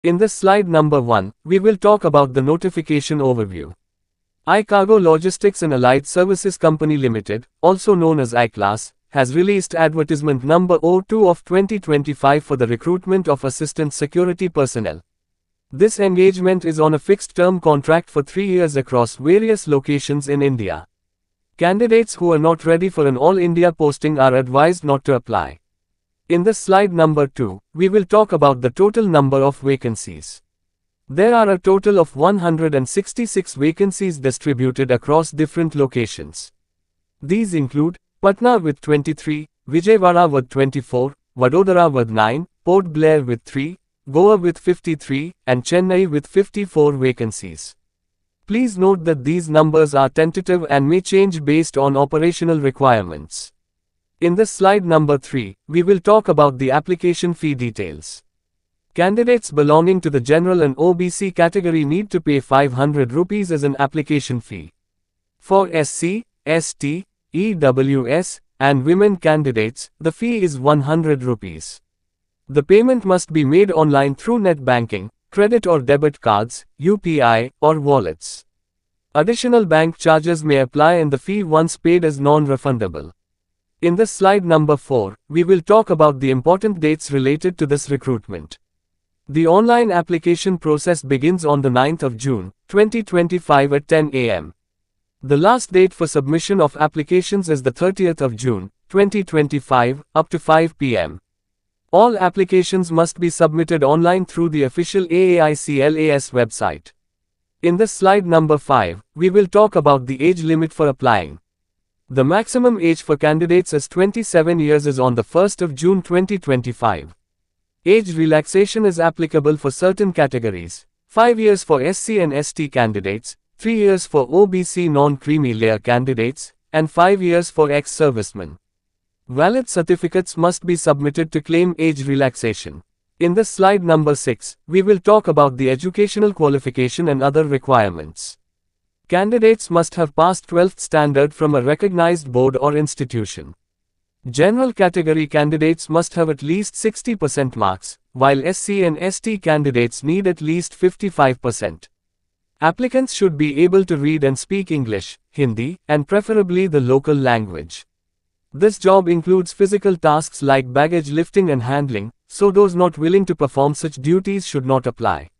In this slide number 1, we will talk about the notification overview. iCargo Logistics and Allied Services Company Limited, also known as iClass, has released advertisement number 02 of 2025 for the recruitment of assistant security personnel. This engagement is on a fixed-term contract for 3 years across various locations in India. Candidates who are not ready for an all-India posting are advised not to apply. In this slide number 2, we will talk about the total number of vacancies. There are a total of 166 vacancies distributed across different locations. These include Patna with 23, Vijayawada with 24, Vadodara with 9, Port Blair with 3, Goa with 53, and Chennai with 54 vacancies. Please note that these numbers are tentative and may change based on operational requirements. In this slide number 3, we will talk about the application fee details. Candidates belonging to the General and OBC category need to pay 500 rupees as an application fee. For SC, ST, EWS, and women candidates, the fee is 100 rupees. The payment must be made online through net banking, credit or debit cards, UPI, or wallets. Additional bank charges may apply and the fee once paid is non-refundable. In this slide number 4, we will talk about the important dates related to this recruitment. The online application process begins on the 9th of June, 2025 at 10 a.m. The last date for submission of applications is the 30th of June, 2025, up to 5 p.m. All applications must be submitted online through the official AAICLAS website. In this slide number 5, we will talk about the age limit for applying. The maximum age for candidates is 27 years as on the 1st of June 2025. Age relaxation is applicable for certain categories: 5 years for SC and ST candidates, 3 years for OBC non-creamy layer candidates, and 5 years for ex-servicemen. Valid certificates must be submitted to claim age relaxation. In this slide number 6, we will talk about the educational qualification and other requirements. Candidates must have passed 12th standard from a recognized board or institution. General category candidates must have at least 60% marks, while SC and ST candidates need at least 55%. Applicants should be able to read and speak English, Hindi, and preferably the local language. This job includes physical tasks like baggage lifting and handling, so those not willing to perform such duties should not apply.